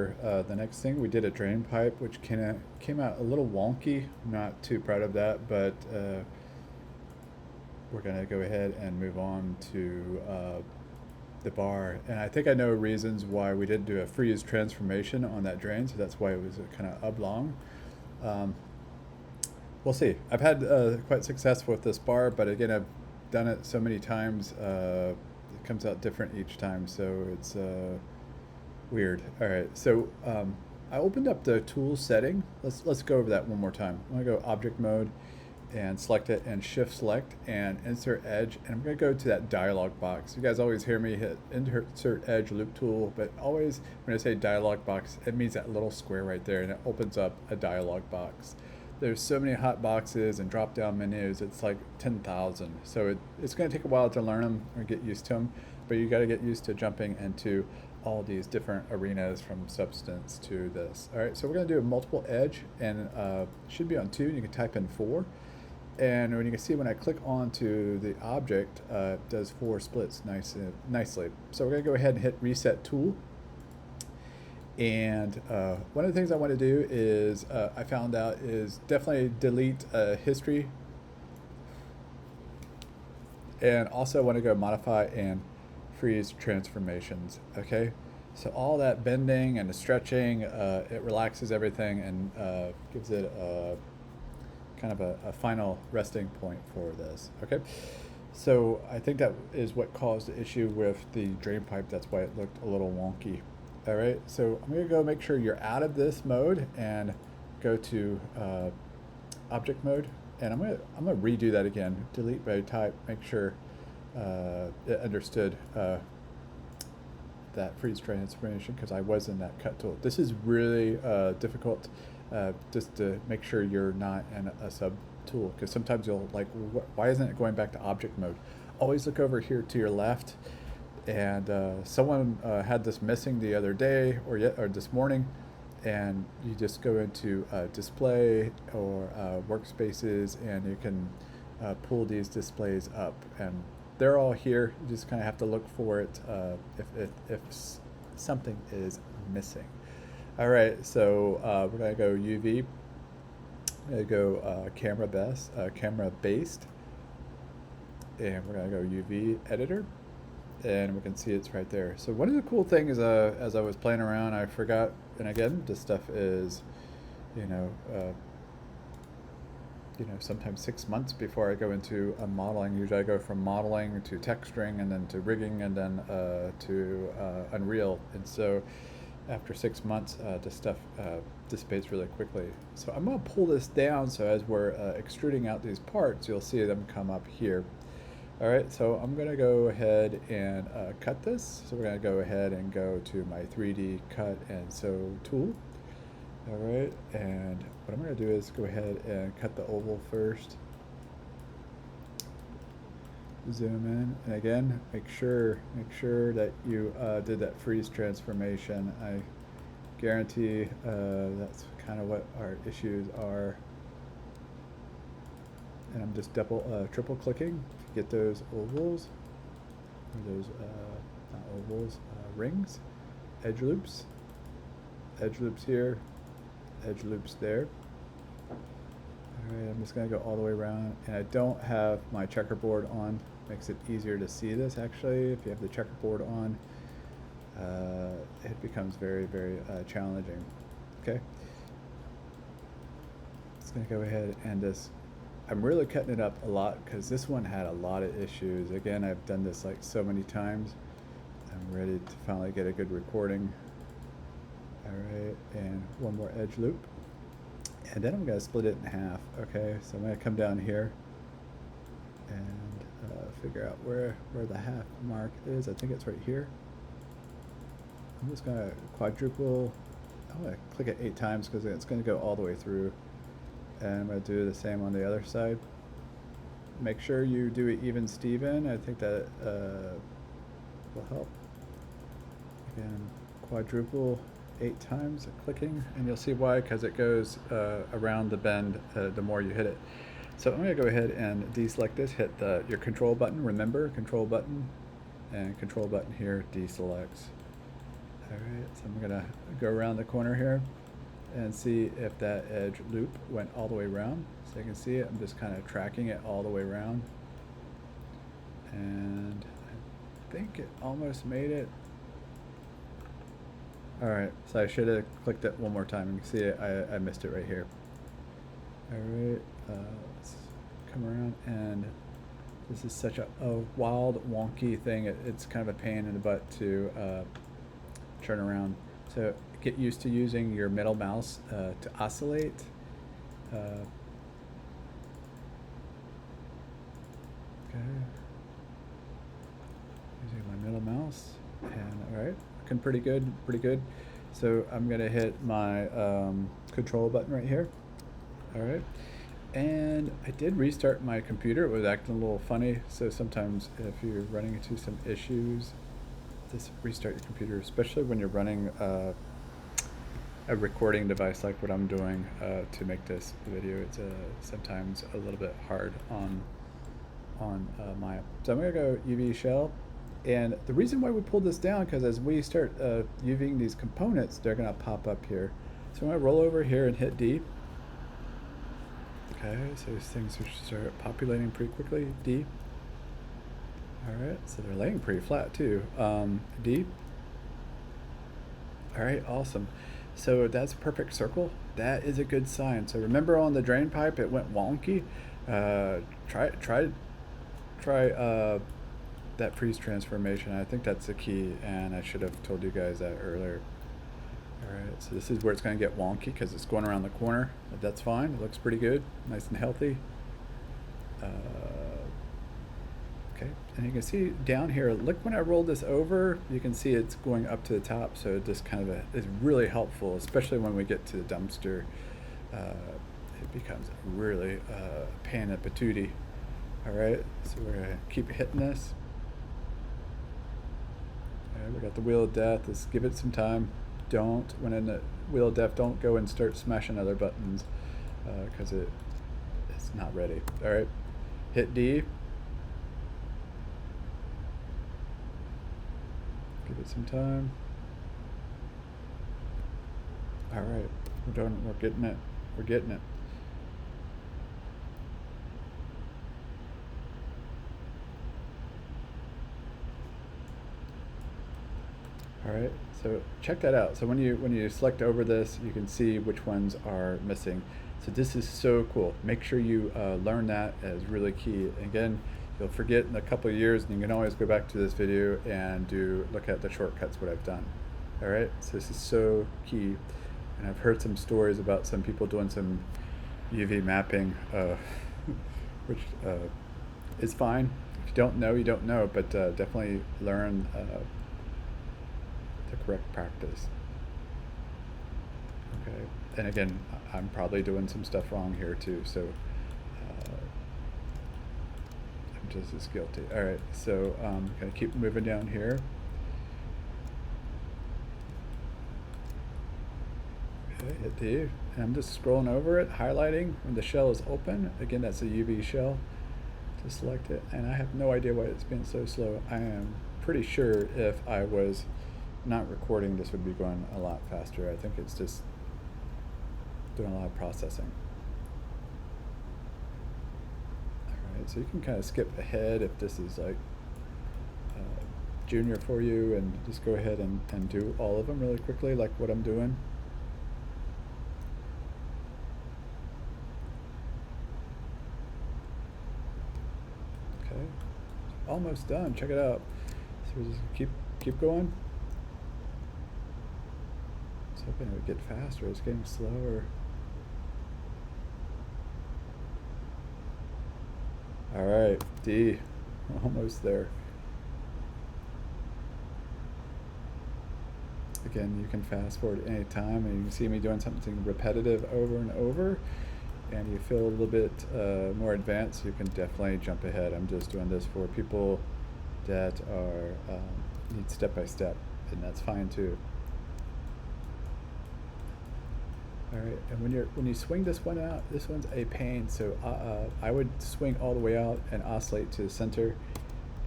for the next thing. We did a drain pipe, which came out a little wonky. I'm not too proud of that, but we're going to go ahead and move on to the bar. And I think I know reasons why we didn't do a freeze transformation on that drain, so that's why it was kind of oblong. Um, we'll see. I've had quite success with this bar, but again, I've done it so many times. It comes out different each time, so it's weird. All right, so I opened up the tool setting. Let's go over that one more time. I'm gonna go object mode and select it and shift select and insert edge, and I'm gonna go to that dialog box. You guys always hear me hit insert edge loop tool, but always when I say dialog box, it means that little square right there, and it opens up a dialog box. There's so many hot boxes and drop down menus, it's like 10,000. So it's gonna take a while to learn them or get used to them, but you gotta get used to jumping into all these different arenas from Substance to this. All right, so we're gonna do a multiple edge, and should be on 2, and you can type in 4. And when you can see, when I click onto the object, it does 4 splits nicely. So we're gonna go ahead and hit reset tool. And one of the things I want to do is, I found out, is definitely delete history. And also I want to go modify and freeze transformations, okay? So all that bending and the stretching, it relaxes everything and gives it a kind of a final resting point for this, okay? So I think that is what caused the issue with the drain pipe. That's why it looked a little wonky. All right, so I'm gonna go make sure you're out of this mode and go to object mode, and I'm gonna redo that again. Delete by type. Make sure it understood that freeze transformation, because I was in that cut tool. This is really difficult, just to make sure you're not in a sub tool, because sometimes you'll like, why isn't it going back to object mode? Always look over here to your left. And someone had this missing the other day or this morning, and you just go into display or workspaces, and you can pull these displays up, and they're all here. You just kind of have to look for it if something is missing. All right, so we're gonna go UV. I'm gonna go camera based, and we're gonna go UV editor. And we can see it's right there. So one of the cool things, as I was playing around, I forgot, and again, this stuff is, you know, sometimes 6 months before I go into modeling. Usually I go from modeling to texturing, and then to rigging, and then to Unreal. And so after 6 months, this stuff dissipates really quickly. So I'm gonna pull this down, so as we're extruding out these parts, you'll see them come up here. All right, so I'm gonna go ahead and cut this. So we're gonna go ahead and go to my 3D cut and sew tool. All right, and what I'm gonna do is go ahead and cut the oval first. Zoom in, and again, make sure that you did that freeze transformation. I guarantee that's kind of what our issues are. And I'm just triple clicking to get those ovals, or those not ovals, rings, edge loops here, edge loops there. All right, I'm just gonna go all the way around, and I don't have my checkerboard on. Makes it easier to see this actually. If you have the checkerboard on, it becomes very, very challenging. Okay, just gonna go ahead and just, I'm really cutting it up a lot because this one had a lot of issues. Again, I've done this like so many times. I'm ready to finally get a good recording. All right, and one more edge loop. And then I'm gonna split it in half, okay? So I'm gonna come down here and figure out where the half mark is. I think it's right here. I'm just gonna quadruple, I'm gonna click it 8 times because it's gonna go all the way through. And I'm going to do the same on the other side. Make sure you do it even Steven. I think that will help. Again, quadruple 8 times clicking, and you'll see why, because it goes around the bend the more you hit it. So I'm going to go ahead and deselect this, hit your control button, remember, control button, and control button here deselects. All right, so I'm gonna go around the corner here and see if that edge loop went all the way around. So you can see it, I'm just kind of tracking it all the way around. And I think it almost made it. All right, so I should have clicked it one more time. You can see it, I missed it right here. All right, let's come around, and this is such a wild, wonky thing. It's kind of a pain in the butt to turn around. So get used to using your middle mouse to oscillate. Okay. Using my middle mouse, and all right, looking pretty good, pretty good. So I'm gonna hit my control button right here. All right, and I did restart my computer. It was acting a little funny, so sometimes if you're running into some issues, just restart your computer, especially when you're running a recording device like what I'm doing to make this video. It's sometimes a little bit hard on Maya. So I'm gonna go UV shell, and the reason why we pulled this down, because as we start UVing these components, they're gonna pop up here. So I'm gonna roll over here and hit D. Okay, so these things should start populating pretty quickly. D. All right, so they're laying pretty flat too. D. All right, awesome. So that's a perfect circle. That is a good sign. So remember on the drain pipe, it went wonky. Try that freeze transformation. I think that's the key, and I should have told you guys that earlier. All right, so this is where it's going to get wonky because it's going around the corner, but that's fine. It looks pretty good, nice and healthy. Okay, and you can see down here, look, when I roll this over, you can see it's going up to the top, so it just kind of is really helpful, especially when we get to the dumpster. It becomes really pain in the patootie. All right, so we're gonna keep hitting this. All right, we got the wheel of death. Let's give it some time. Don't, when in the wheel of death, don't go and start smashing other buttons because it's not ready. All right, hit D. Give it some time. All right, we're done. We're getting it. We're getting it. All right, so check that out. So when you select over this, you can see which ones are missing. So this is so cool. Make sure you learn that as really key. Again, you'll forget in a couple of years, and you can always go back to this video and look at the shortcuts, what I've done. All right, so this is so key. And I've heard some stories about some people doing some UV mapping, which is fine. If you don't know, you don't know, but definitely learn the correct practice. Okay, and again, I'm probably doing some stuff wrong here too, so I'm just as guilty. All right, so I'm gonna keep moving down here. Okay, hit D, and I'm just scrolling over it, highlighting when the shell is open. Again, that's a UV shell. To select it, and I have no idea why it's been so slow. I am pretty sure if I was not recording, this would be going a lot faster. I think it's just doing a lot of processing. All right, so you can kind of skip ahead if this is like junior for you, and just go ahead and do all of them really quickly, like what I'm doing. Okay, almost done. Check it out. So we just keep going. I was hoping it would get faster. It's getting slower. All right, D, almost there. Again, you can fast forward any time, and you can see me doing something repetitive over and over, and you feel a little bit more advanced, you can definitely jump ahead. I'm just doing this for people that are need step by step, and that's fine too. All right, and when you swing this one out, this one's a pain. So I would swing all the way out and oscillate to the center,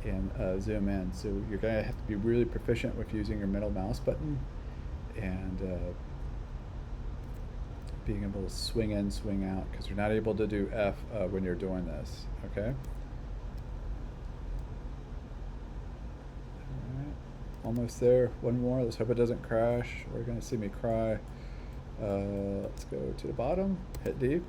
and zoom in. So you're gonna have to be really proficient with using your middle mouse button and being able to swing in, swing out, because you're not able to do F when you're doing this, okay? Alright, almost there. One more. Let's hope it doesn't crash. We're going to see me cry. Let's go to the bottom, hit D.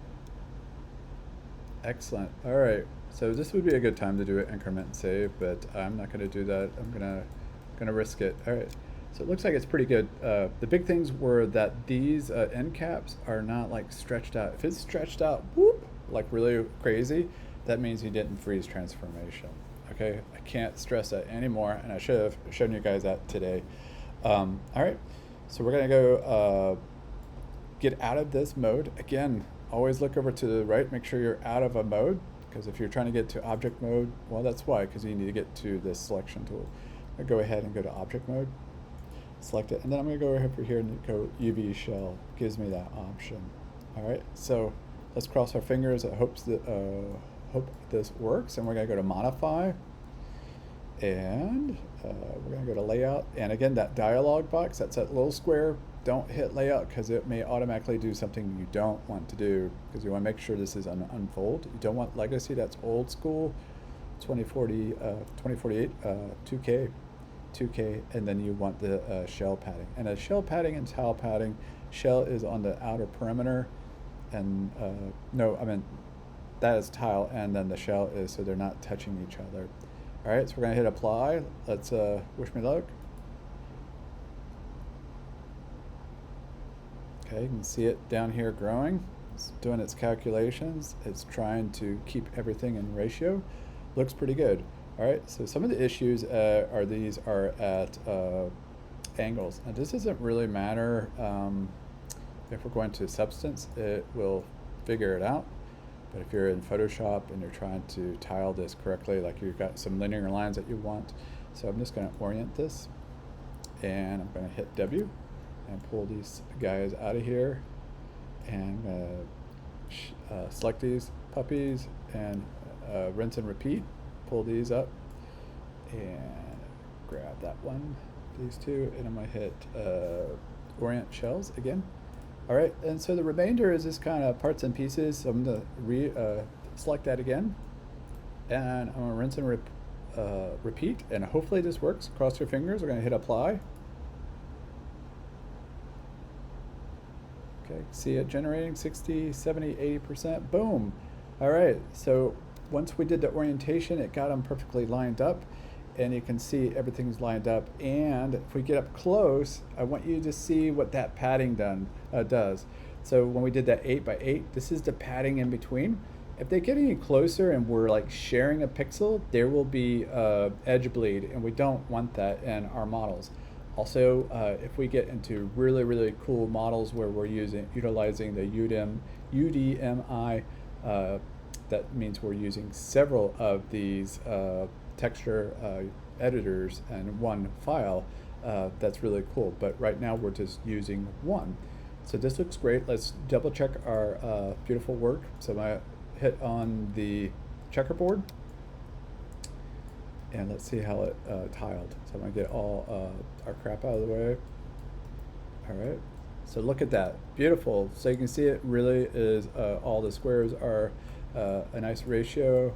Excellent. Alright, so this would be a good time to do an increment and save, but I'm not going to do that. I'm gonna risk it. Alright, so it looks like it's pretty good. The big things were that these end caps are not like stretched out. If it's stretched out, whoop, like really crazy, that means you didn't freeze transformation. Okay, I can't stress that anymore, and I should have shown you guys that today. Alright, so we're gonna go get out of this mode. Again, always look over to the right, make sure you're out of a mode, because if you're trying to get to object mode, well, that's why, because you need to get to this selection tool. I'm gonna go ahead and go to object mode, select it, and then I'm gonna go over here and go UV shell, gives me that option. All right, so let's cross our fingers. I hope this works, and we're gonna go to modify, and we're gonna go to layout, and again, that dialog box, that's that little square. Don't hit layout, because it may automatically do something you don't want to do, because you want to make sure this is unfold. You don't want legacy, that's old school, 2048, 2K, and then you want the shell padding. And a shell padding and tile padding, shell is on the outer perimeter, and no, I mean, that is tile, and then the shell is so they're not touching each other. All right, so we're gonna hit apply. Let's wish me luck. Okay, you can see it down here growing. It's doing its calculations. It's trying to keep everything in ratio. Looks pretty good. All right, so some of the issues are at angles. Now this doesn't really matter. If we're going to substance, it will figure it out. But if you're in Photoshop and you're trying to tile this correctly, like you've got some linear lines that you want. So I'm just gonna orient this, and I'm gonna hit W, and pull these guys out of here, and select these puppies, and rinse and repeat, pull these up, and grab that one, these two, and I'm gonna hit orient shells again. All right, and so the remainder is just kind of parts and pieces. So I'm gonna select that again, and I'm gonna rinse and repeat, and hopefully this works. Cross your fingers. We're gonna hit apply. Okay, see it generating 60, 70, 80%, boom. All right, so once we did the orientation, it got them perfectly lined up, and you can see everything's lined up. And if we get up close, I want you to see what that padding does. So when we did that 8x8, this is the padding in between. If they get any closer and we're like sharing a pixel, there will be edge bleed, and we don't want that in our models. Also, if we get into really, really cool models where we're utilizing the UDMI, that means we're using several of these texture editors in one file. That's really cool, but right now we're just using one. So this looks great. Let's double check our beautiful work. So I'm gonna hit on the checkerboard, and let's see how it tiled. So I'm gonna get all our crap out of the way. All right, so look at that, beautiful. So you can see it really is, all the squares are a nice ratio.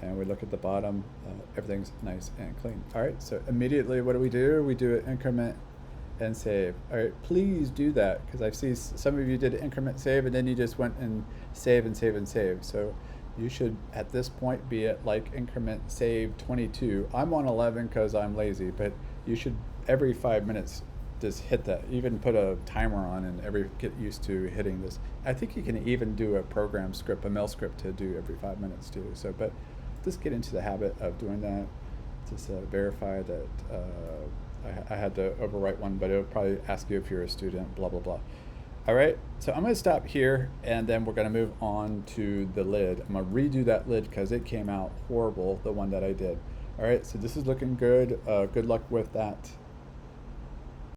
And we look at the bottom, everything's nice and clean. All right, so immediately what do? We do an increment and save. All right, please do that, because I see some of you did increment save, and then you just went and save and save and save. So you should, at this point, be at like increment save 22. I'm on 11 because I'm lazy, but you should every 5 minutes just hit that. Even put a timer on and get used to hitting this. I think you can even do a program script, a mail script to do every 5 minutes too. So, but just get into the habit of doing that. Just verify that I had to overwrite one, but it'll probably ask you if you're a student, blah, blah, blah. All right, so I'm gonna stop here, and then we're gonna move on to the lid. I'm gonna redo that lid because it came out horrible, the one that I did. All right, so this is looking good. Good luck with that.